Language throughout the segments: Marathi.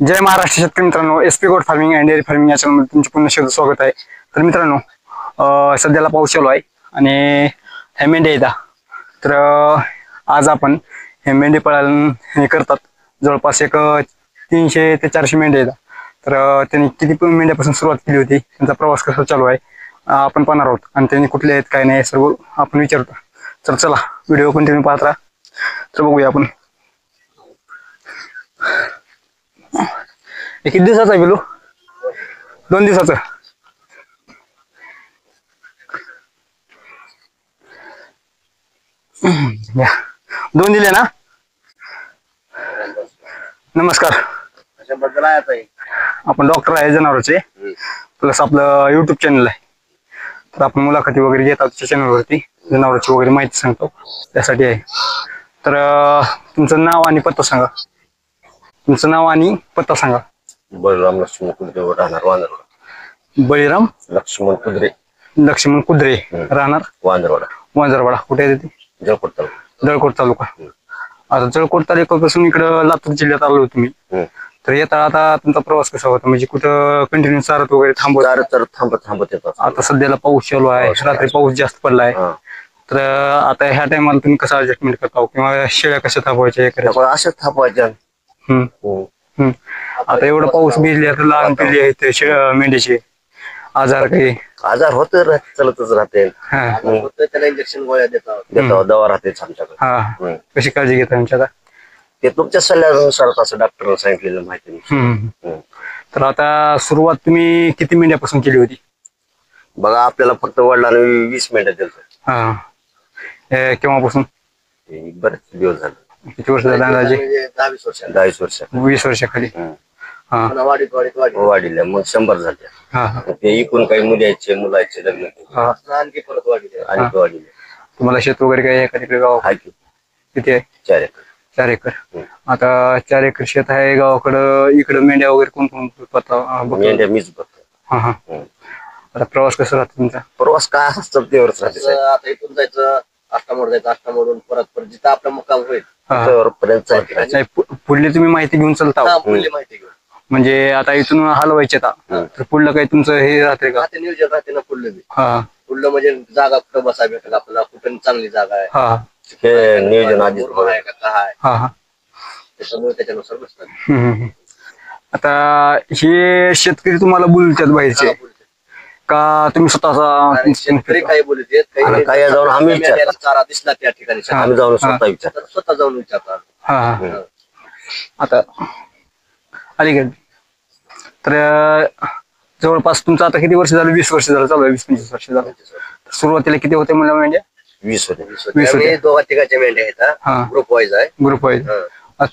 जय महाराष्ट्र शेतकरी मित्रांनो, एसपी गोट फार्मिंग अँड डेअरी फार्मिंग या चॅनलमध्ये तुमचे पुन्हा स्वागत आहे. तर मित्रांनो, सध्याला पाऊस चालू आहे आणि हे मेंढ्या येतात. तर आज आपण हे मेंढी पालन हे करतात. जवळपास एक 300 ते 400 मेंढ्या येतात. तर त्यांनी किती मेंढ्यापासून सुरुवात केली होती, त्यांचा प्रवास कसा चालू आहे आपण पाहणार आहोत आणि त्यांनी कुठले आहेत काय नाही सर्व आपण विचारतो. तर चला व्हिडिओ कंटिन्यू पाहत राहा. तर बघूया आपण किती दिवसाचा आहे बिलू? 2 दिवसाचं. दोन दिले ना. नमस्कार. आपण डॉक्टर आहे जनावरांचे, प्लस आपलं युट्यूब चॅनल आहे. तर आपण मुलाखती वगैरे घेतात त्या चॅनलवरती, जनावरांची वगैरे माहिती सांगतो त्यासाठी आहे. तर तुमचं नाव आणि पत्ता सांगा. तुमचं नाव आणि पत्ता सांगा. बळीराम लक्ष्मण कुद्रे, राहणार वांदरवाडा. बळीराम लक्ष्मण कुद्रे. लक्ष्मण कुद्रे, राहणार वांदरवाडा. वांजरवाडा. कुठे आहे ते? जळकोट तालुका. जळकोट तालुका. आता जळकोट तालुक्यापासून इकडं लातूर जिल्ह्यात आलो तुम्ही. तर येता आता तुमचा प्रवास कसा होता, म्हणजे कुठं कंटिन्यू चारत वगैरे थांबत? थांबत येतात. आता सध्याला पाऊस चालू आहे, रात्री पाऊस जास्त पडलाय. तर आता ह्या टायमाला तुम्ही कसं ऍडजस्टमेंट करता किंवा शेळ्या कशा थांबवायच्या? अशाच थांबवायच्या. आता एवढा पाऊस भिजले तर लहान पिल्ली आहेत मेंढ्याचे आजार काही आजार होत चलतच राहते. त्याला इंजेक्शन गोळ्या देतो, दवा राहते आमच्याकडे. हा, कशी काळजी घेता आमच्या? ते तुमच्या सल्ल्यानुसार असं डॉक्टरने सांगितलेलं माहिती. तर आता सुरुवात तुम्ही किती मेंढ्यापासून केली होती? बघा, आपल्याला फक्त वडिलांनी 20 मिनिटं दिलं. हा, केव्हापासून? बरेच दिवस झाले. किती वर्ष झाले अंदाजे? 10-20 वर्ष. 10-20 वर्ष. 20 वर्षाखाली. वाढीला मग 100 झाले. ते इकून काही मुलाचे लग्न आणखी परत वाढीले. तुम्हाला शेत वगैरे काही एका तिकडे गाव आहे? किती आहे? 4 एकर. 4 एकर. आता 4 एकर शेत आहे गावाकडं. इकडं मेंढ्या वगैरे कोण कोण? मेंढ्या मीच बघतो. आता प्रवास कसा राहतो तुमचा? प्रवास काय असतं तेवढंच राहते. आता इथून जायचं, आष्टामोड जायचं, आष्टामोडून परत जिथं आपला मुक्काम होईल पर्यंत. पुढली तुम्ही माहिती घेऊन चालता? पुढली माहिती घेऊन म्हणजे आता इथून हलवायचे तर पुढलं काही तुमचं हे राहते का? नियोजन राहते ना पुढलं. पुढलं म्हणजे जागा कुठं बसा भेटेल आपल्याला, कुठं चांगली जागा आहे हे नियोजन आधीच आहे का काय, त्याच्यामुळे त्याच्यानुसार बसतात. आता हे शेतकरी तुम्हाला बोलतात बाहेरचे का तुम्ही स्वतःचा? शेतकरी काही बोलत काही जाऊन आम्ही चारा दिसला त्या ठिकाणी आम्ही जाऊन स्वतः जाऊन विचारतात. आता अलीकडे तर जवळपास तुमचं आता किती वर्ष झालं? 20 वर्ष झालं चालू आहे. 20-25 वर्ष झालं. सुरुवातीला किती होते मला मेंढ्या? 20 होते. 20 होते. दोघा तिघाच्या मेंढ्या आहेत. ग्रुप वाईज आहे. Group wise.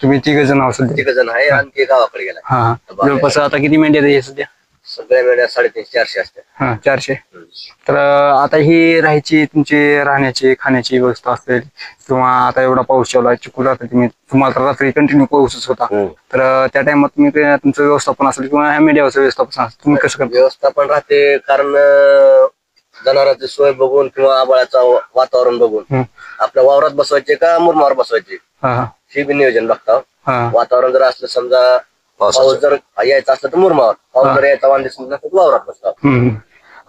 तुम्ही 3 जण आहोत सध्या? 3 जण आहे. आणखी गावाकडे गेला. जवळपास आता किती मेंढ्या आहे सध्या? सगळ्या मेंढ्या 350-400 असतात. 400. तर आता ही राहायची, तुमची राहण्याची खाण्याची व्यवस्था असेल किंवा आता एवढा पाऊस चालू आहे, चिखल राहते, तुम्हाला तर रात्री कंटिन्यू पाऊसच होता. तर त्या टाइमात तुम्ही तुमचं व्यवस्थापन असेल किंवा मीडियाचं व्यवस्थापन असेल, तुम्ही कसं करता? व्यवस्थापन राहते, कारण जनावरांची सोय बघून किंवा आबाळाचं वातावरण बघून आपल्या वावरात बसवायचे का मुरमावर बसवायचे हे बी नियोजन बघता. वातावरण जर असलं, समजा पाऊस जर यायचा असला तर मुरमावर, पाऊस जर यायचा वांदे समजा वावरात बसतात.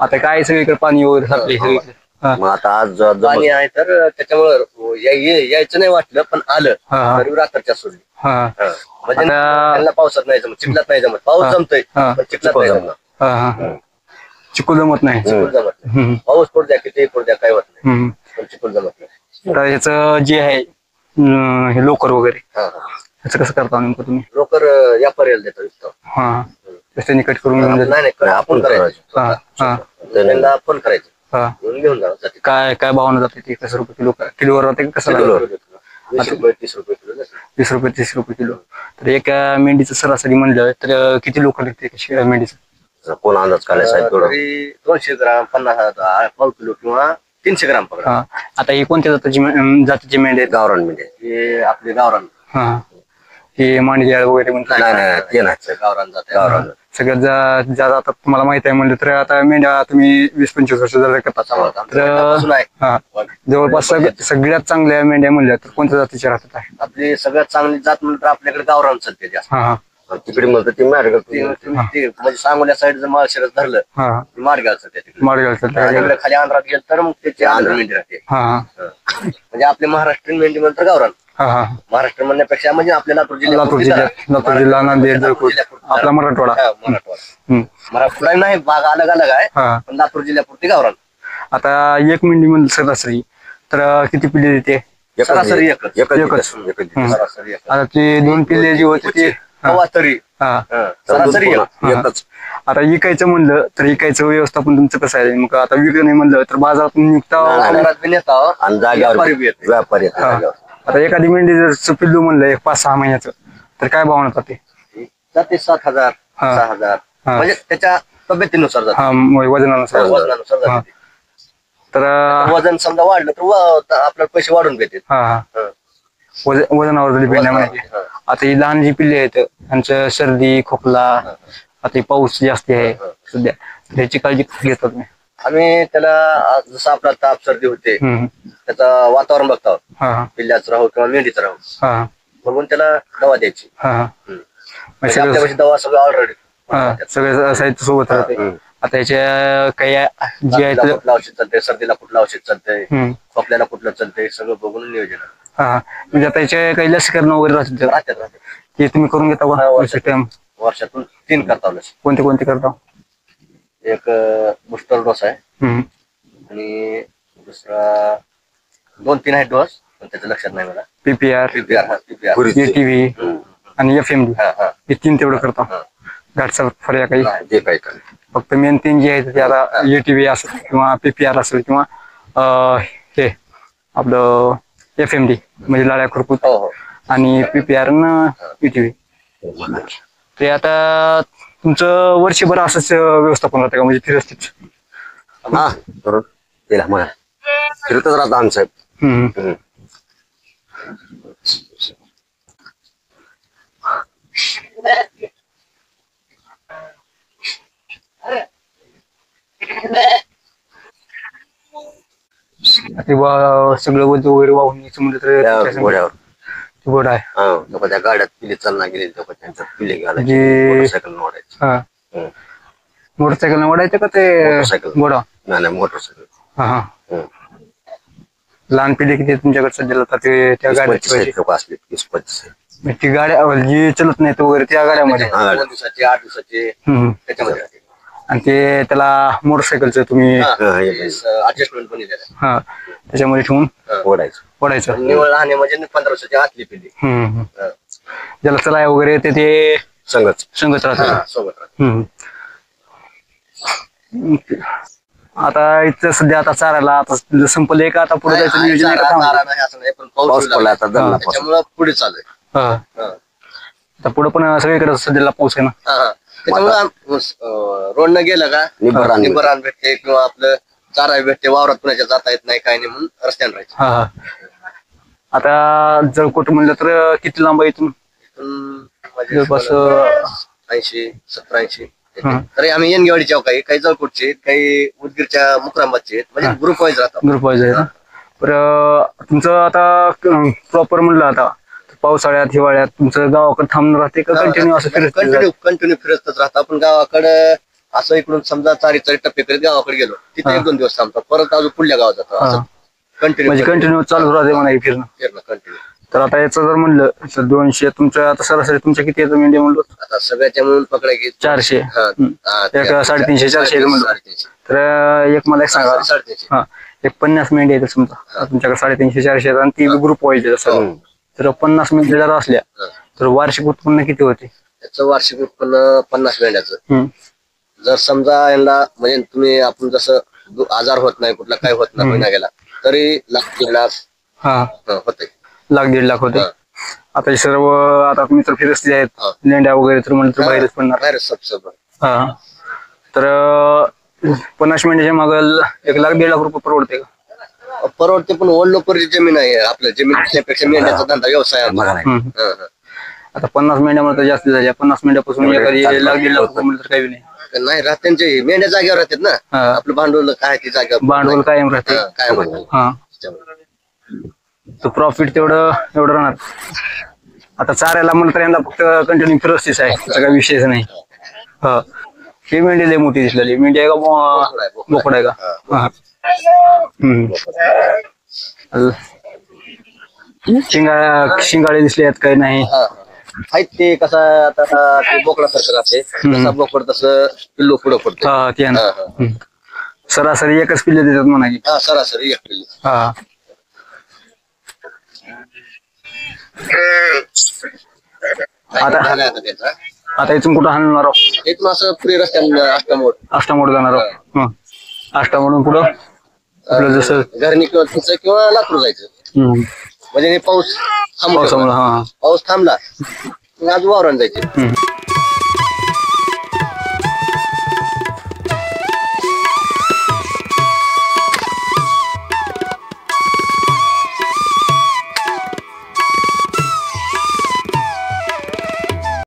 आता काय सगळीकडे पाणी वगैरे मग आता आज पाणी आहे तर त्याच्यामुळे यायचं नाही वाटलं, पण आलं तरी रात्रीच्या सोडली. म्हणजे त्यांना पावसात नाही जमत, चिखलात नाही जमत. पाऊस जमतोय पण चिखलात नाही जमत. चिखल जमत नाही. चिखल जमत नाही. पाऊस पडू द्या किती पडू द्या काही होत नाही, पण चिखल जमत नाही. तर ह्याचं जे आहे हे लोकर वगैरे ह्याचं कसं करता नेमकं तुम्ही? लोकर व्यापाऱ्याला देतो. त्यांनी कट करून नाही आपण करायचं, त्यांना आपण करायचं, घेऊन जावं. काय काय भावना जाते ती? कसं रुपये किलो? किलोवर जाते कसं? 20 रुपये 30 रुपये किलो. 20 रुपये 30 रुपये किलो. तर एका मेंढीचं सरासरी म्हणलं तर किती लोक लागते मेंढीचं? कोण अंदाज काढायचा? 200 ग्राम, 50 पाव किलो किंवा 300 ग्राम पकडा. आता हे कोणत्या जातीचे मेंढे आहेत? गावरान मेंढे. हे आपले गावरान. हे मांडजाळ वगैरे म्हणतात? नाही, ते नाही, गावरान जात. गावरान सगळ्यात ज्या जातात तुम्हाला माहित आहे म्हणलं तर आता मेंढ्या तुम्ही 20-25 वर्ष झाले करतात. तर जवळपास सगळ्यात चांगल्या मेंढ्या म्हणल्या तर कोणत्या जातीच्या राहतात? आपली सगळ्यात चांगली जात म्हणलं तर आपल्याकडे गावरान चालते जास्त. तिकडे म्हणतात ते म्हणजे सांगोल्या साईड जर माळशिरस धरलं माडगावचं त्या तिकडे खाली आंध्रात गेलं तर मग त्याची आंध्र मेंढी राहते. म्हणजे आपले महाराष्ट्रीयन मेंढी म्हणतात गावरान. महाराष्ट्र म्हणण्यापेक्षा म्हणजे आपल्या लातूर जिल्हा नांदेड आपला मराठवाडा मराठवाडा नाही भाग अलग अलग आहे पण लातूर जिल्ह्यापुरती गावरान. आता एक मेंढी म्हणलं सरासरी तर किती पिल्ले देते? सरासरी एकच. सरासरी आता ते 2 पिल्ले जी होते ते तरी सरासरी एकच. आता विकायचं म्हणलं तर विकायचं व्यवस्थापन तुमचं कसं आहे? मग आता विकलं नाही म्हणलं तर बाजारातून व्यापारी. आता एखादी मेंढी जर पिल्लू म्हणलं 5-6 महिन्याचं तर काय भाव म्हणतात ते? 7,000 6,000 म्हणजे त्याच्या तब्येतीनुसार वजनानुसार. तर वजन समजा वाढलं तर आपल्याला पैसे वाढून भेटतात. वजनावर डिपेंड आहे म्हणजे. आता ही लहान जी पिल्ले आहेत त्यांचं सर्दी खोकला आता पाऊस जास्त आहे सध्या त्याची काळजी घेतात तुम्ही? आम्ही त्याला जसं आपला ताप सर्दी होते त्याचं वातावरण बघतो पिल्ल्याचं राहू किंवा मेंढीचं राहू बघून त्याला दवा द्यायची. आपल्यापाशी दवा सगळं ऑलरेडी सगळे साहित्य सोबत राहते. आता याच्या काही जे आहेत कुठलं औषध चालतंय सर्दीला कुठलं औषध चालतंय खोकल्याला कुठलं चालतंय सगळं बघून नियोजन. म्हणजे आता याच्या काही लसीकरण वगैरे राहतात ते तुम्ही करून घेता? वर्षातून 3 करता. कोणते करता? एक बुस्टर डोस आहे आणि दुसरा 2-3 आहे डोस पण त्याचं लक्षात नाही मला. पीपीआर टीव्ही आणि FMD हे 3 तेवढं करता. घाटचा फरक काही फक्त मेन 3 जे आहेत ते आता ATV असेल किंवा PPR असेल किंवा हे आपलं FMD म्हणजे लाड्या खुरकूत आणि PPR आणि ETV. ते आता तुमचं वर्षभर असंच व्यवस्थापन राहतं का म्हणजे फिरस्तीच? फिरतच राहतं आमचं. सगळं वज वगैरे वाहून समुद्र घोड्यावर घोड आहे. त्या गाड्यात पिले चालना गेले त्यांच्यात पिले मोटरसायकल ओढायचं. मोटरसायकल ओढायचं का ते घोडा? नाही मोटरसायकल. लहान पिढी किती तुमच्याकडे सध्या त्या गाड्या ती गाड्या जी चलत नाहीत वगैरे त्या गाड्यामध्ये 2 दिवसाचे 8 दिवसाचे त्याच्यामध्ये आणि ते त्याला मोटरसायकलचं तुम्ही अडजस्टमेंट पण त्याच्यामध्ये ठेवून ओढायचं. निवड लहान म्हणजे 15 वर्षाच्या आतली पिढी ज्याला चलाय वगैरे ते संगत राहतात सोबत. आता इथं सध्या आता चारायला आता संपलं का आता पुढे जायचं नियोजन आहे का? पण पाऊस पडला आता त्याच्यामुळे पुढे चालू आहे. आता पुढे पण सगळीकडे सध्याला पाऊस आहे ना त्याच्यामुळे रोड न गेलं का निबरान भेटते किंवा आपलं चारा भेटते वावरात कुणाच्या जाता येत नाही काय नाही म्हणून रस्त्याने राहायचं. आता जळकोट म्हणलं तर किती लांब आहे इथून? जवळपास 80-70-80 तरी आम्ही येनगेवाडी चौक आहे काही जळकोटचे काही उदगीरच्या मुक्रांबादचे आहेत म्हणजे ग्रुप वाईज राहतात. ग्रुप वाईज आहे ना. तुमचं आता प्रॉपर म्हणलं आता पावसाळ्यात हिवाळ्यात तुमचं गावाकडे थांबून राहते का कंटिन्यू असं कंटिन्यू फिरतच राहतं. आपण गावाकडे असं इकडून समजा 4 टप्पे करीत गावाकडे गेलो तिथे 1-2 दिवस थांबतो परत अजून पुढल्या गावात जातो असं कंटिन्यू चालू राहते म्हणा फिरणं कंटिन्यू. तर आता याचं जर म्हणलं तर 200 तुमचं आता सरासरी तुमच्या किती येतं मेंढ्या म्हणलो? आता सगळ्याच्या म्हणून पकडा की 400 350-400 म्हणलं तर एक मला एक सांगा एक 50 मेंढ्या येतात समजा तुमच्याकडे 350-400 आणि ती ग्रुप व्हायचे असं तर 50 मेंढ्या जर असल्या तर वार्षिक उत्पन्न किती होते? त्याचं वार्षिक उत्पन्न 50 मेंढ्याचं जर समजा यांना म्हणजे तुम्ही आपण जसं आजार होत नाही कुठला काय होत नाही महिना गेला तरी 1,00,000 होते. 1,00,000-1,50,000 होते. आता सर्व आता तुम्ही तर फिरस्ती आहेत लेंड्या वगैरे तर म्हणलं तर बाहेरच पडणार. तर 50 मेंढ्याच्या माग 1,00,000-1,50,000 रुपये परवडते का? परवडते पण ओढलोपरी जमीन आहे आपल्या जमीनपेक्षा मेंढ्याचा धंदा व्यवसाय आता 50 मेंढ्यामध्ये जास्त झाल्या 50 मेंढ्यापासून एखादी 1,00,000-1,50,000 रुपये म्हणलं तर काही नाही राहत त्यांचे मेंढ्या जागेवर राहतात ना आपलं भांडवल काय ती जागेवर भांडवल कायम राहते कायम. तो प्रॉफिट एवढं राहणार. आता चाऱ्याला म्हणलं तर यांना फक्त कंटिन्यू फिरस्तीच आहे, त्याचा काही विषयच नाही. हा, ही मेंढी लय मोठी दिसलेली. मेंढी आहे का बोकड आहे का? हा. शिंगाळे दिसले आहेत काही नाही. आहेत ते कसा आता ते बोकडासारखं राहते, जसा बोकड तसं पिल्लू पुढं पडतो. हा ते आहे ना. सरासरी एकच पिल्ले देतात म्हणा की. हा सरासरी एक पिल्लू. हा. त्याचा आता इथून कुठं हाणणार आहोत? इथून असं फ्री रस्त्यानं आष्टामोड जाणार आहोत. आष्टामोडून पुढं आपलं जसं घरनी किंवा लातूर जायचं. म्हणजे पाऊस थांबला, पावसामुळे. हा पाऊस थांबला आज वावरान जायचे.